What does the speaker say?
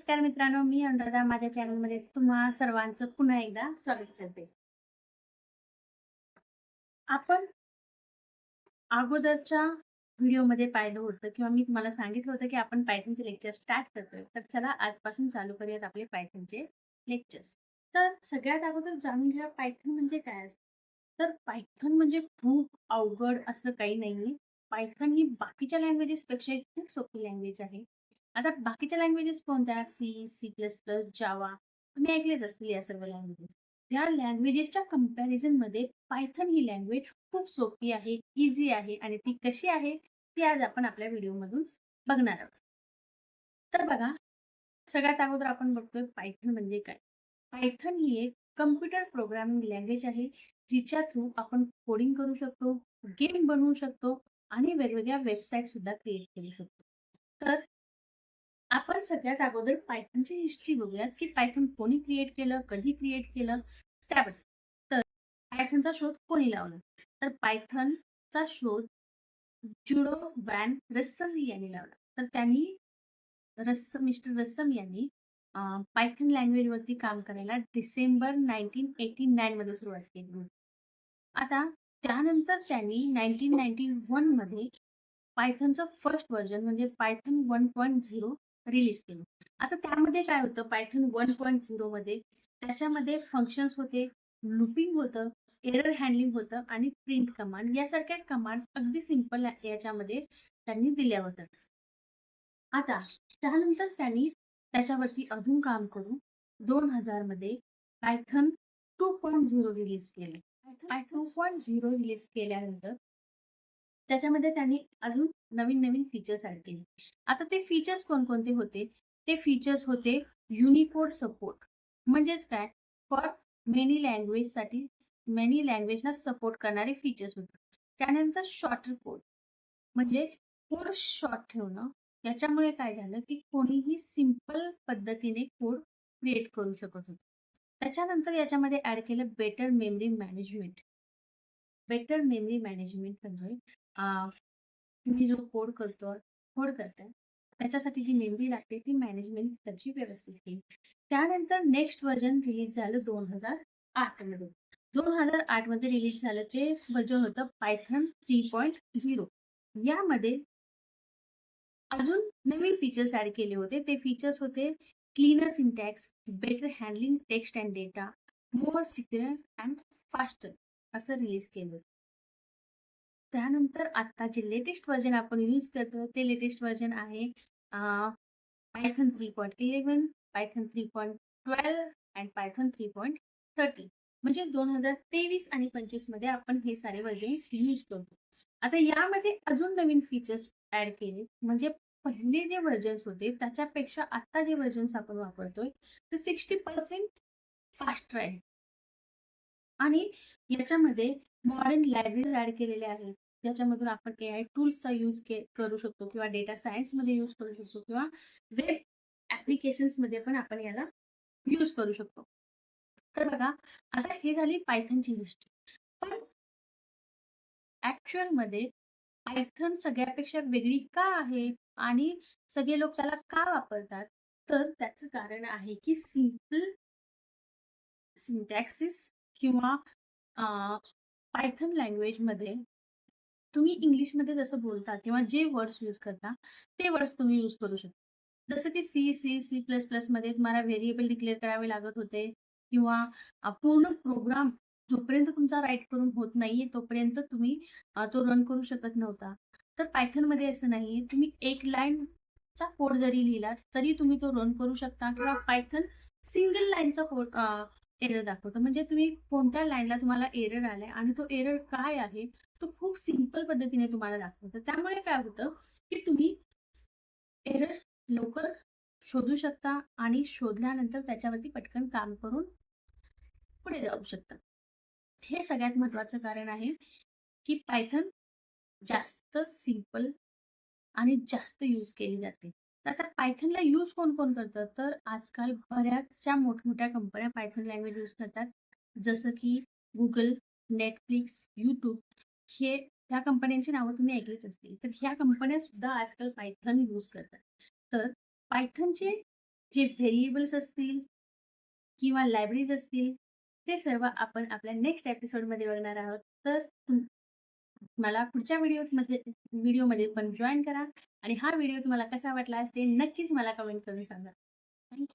नमस्कार मित्रांनो, मी अनुराधा माझ्या चॅनलमध्ये तुम्हा सर्वांचं पुन्हा एकदा स्वागत करते. आपण अगोदरच्या व्हिडिओमध्ये पाहिलं होतं किंवा मी तुम्हाला सांगितलं होतं की आपण पायथनचे लेक्चर स्टार्ट करतोय. तर चला आजपासून चालू करूयात आपले पायथनचे लेक्चर्स. तर सगळ्यात अगोदर जाणून घ्या पायथन म्हणजे काय असतं. तर पायथन म्हणजे खूप अवघड असं काही नाहीये. पायथन ही बाकीच्या लँग्वेजेसपेक्षा खूप सोपी लँग्वेज आहे. आता बाकीच्या लँग्वेजेस कोणत्या? सी, सी प्लस प्लस, जावा तुम्ही ऐकलेच असतील या सर्व लँग्वेजेस. त्या लँग्वेजेसच्या कंपॅरिझनमध्ये पायथन ही लँग्वेज खूप सोपी आहे, इझी आहे आणि ती कशी आहे ती आज आपण आपल्या व्हिडिओमधून बघणार आहोत. तर बघा, सगळ्यात अगोदर आपण बघतोय पायथन म्हणजे काय. पायथन ही एक कम्प्युटर प्रोग्रामिंग लँग्वेज आहे, जिच्या थ्रू आपण कोडिंग करू शकतो, गेम बनवू शकतो आणि वेगवेगळ्या वेबसाईट सुद्धा क्रिएट करू शकतो. तर आपण सगळ्यात अगोदर पायथनची हिस्ट्री बघूयात, की पायथन कोणी क्रिएट केलं, कधी क्रिएट केलं त्याबद्दल. तर पायथनचा शोध कोणी लावला? तर पायथनचा शोध जुडो वॅन रस्सम यांनी लावला. तर त्यांनी मिस्टर रस्सम यांनी पायथन लँग्वेजवरती काम करायला डिसेंबर 1989 मध्ये सुरुवात केली होती. आता त्यानंतर त्यांनी 1991 मध्ये पायथनचं फर्स्ट व्हर्जन म्हणजे पायथन 1.0 रिलीज केलं. आता त्यामध्ये काय होतं पायथन 1.0 मध्ये त्याच्यामध्ये फंक्शन्स होते, लूपिंग होतं, एरर हँडलिंग होतं आणि प्रिंट कमांड यासारख्या कमांड अगदी सिंपल याच्यामध्ये त्यांनी दिल्या होत्या. आता त्यानंतर त्यांनी त्याच्यावरती अजून काम करून 2000 मध्ये पायथन 2.0 रिलीज केले. पायथन 2.0 रिलीज केल्यानंतर त्याच्यामध्ये त्यांनी अजून नवीन फीचर्स ॲड केले. आता ते फीचर्स कोणकोणते होते? ते फीचर्स होते युनिकोड सपोर्ट. म्हणजेच काय? फॉर मेनी लँग्वेजना सपोर्ट करणारे फीचर्स होते. त्यानंतर शॉर्टर कोड म्हणजे कोड शॉर्ट ठेवणं. याच्यामुळे काय झालं, की कोणीही सिंपल पद्धतीने कोड क्रिएट करू शकत होतं. त्याच्यानंतर याच्यामध्ये ॲड केलं better memory management. Better memory management म्हणजे तुम्ही जो कोड करताय त्याच्यासाठी जी मेमरी लागते ती मॅनेजमेंट त्याची व्यवस्थित केली. त्यानंतर नेक्स्ट व्हर्जन रिलीज झालं 2008 मध्ये. 2008 मध्ये रिलीज झालं ते व्हर्जन होतं पायथन 3.0. यामध्ये अजून नवीन फीचर्स ऍड केले होते. ते फीचर्स होते cleaner syntax, better handling text and data, more secure and faster असं रिलीज केलं. त्यानंतर आता जे लेटेस्ट व्हर्जन आपण यूज करतो ते लेटेस्ट व्हर्जन आहे पायथन 3.11, पायथन 3.12 अँड पायथन 3.30. म्हणजे 2023 आणि 25 मध्ये आपण हे सारे व्हर्जन्स यूज करतो. आता यामध्ये अजून नवीन फीचर्स ऍड केले. म्हणजे पहिले जे व्हर्जन्स होते त्याच्यापेक्षा आता जे व्हर्जन्स आपण वापरतोय ते 60% फास्टर आहे. आणि याच्यामध्ये मॉडर्न लायब्ररीज ऍड केलेल्या आहेत. ज्याच्यामधून आपण AI टूल्सचा यूज करू शकतो किंवा डेटा सायन्समध्ये यूज करू शकतो किंवा वेब ॲप्लिकेशन्समध्ये पण आपण याला यूज करू शकतो. तर बघा, आता हे झाली पायथनची हिस्ट्री. पण ॲक्चुअलमध्ये पायथन सगळ्यापेक्षा वेगळी का आहे आणि सगळे लोक त्याला का वापरतात? तर त्याचं कारण आहे की सिंपल सिंटॅक्सिस किंवा पायथन लँग्वेजमध्ये तुम्ही इंग्लिशमध्ये जसं बोलता किंवा जे वर्ड्स यूज करता ते वर्ड्स तुम्ही यूज करू शकता. जसं की सी प्लस प्लसमध्ये तुम्हाला व्हेरिएबल डिक्लेअर करावे लागत होते किंवा पूर्ण प्रोग्राम जोपर्यंत तुमचा राईट करून होत नाहीये तोपर्यंत तुम्ही तो रन करू शकत नव्हता. तर पायथनमध्ये असं नाहीये. तुम्ही एक लाईनचा कोड जरी लिहिला तरी तुम्ही तो रन करू शकता किंवा पायथन सिंगल लाईनचा कोड एरर दाखवतं. म्हणजे तुम्ही कोणत्या लाईनला तुम्हाला एरर आलाय आणि तो एरर काय आहे तो खूप सिंपल पद्धतीने तुम्हाला दाखवतं. त्यामुळे काय होतं की तुम्ही एरर लवकर शोधू शकता आणि शोधल्यानंतर त्याच्यावरती पटकन काम करून पुढे जाऊ शकता. हे सगळ्यात महत्त्वाचं कारण आहे की पायथन जास्त सिंपल आणि जास्त यूज केली जाते. तर आता पायथनला यूज कोण करतं? तर आजकाल बऱ्याचशा मोठमोठ्या कंपन्या पायथन लँग्वेज यूज करतात. जसं की Google, Netflix, YouTube हे ह्या कंपन्यांची नावं तुम्ही ऐकलीच असतील. तर ह्या कंपन्या सुद्धा आजकाल पायथन यूज करतात. तर पायथनचे जे व्हेरिएबल्स असतील किंवा लायब्ररीज असतील, ते सर्व आपण आपल्या नेक्स्ट एपिसोडमध्ये बघणार आहोत. तर मला पुढच्या व्हिडिओमध्ये पण जॉइन करा आणि हा व्हिडिओ तुम्हाला कसा वाटला ते नक्कीच मला कमेंट करून सांगा.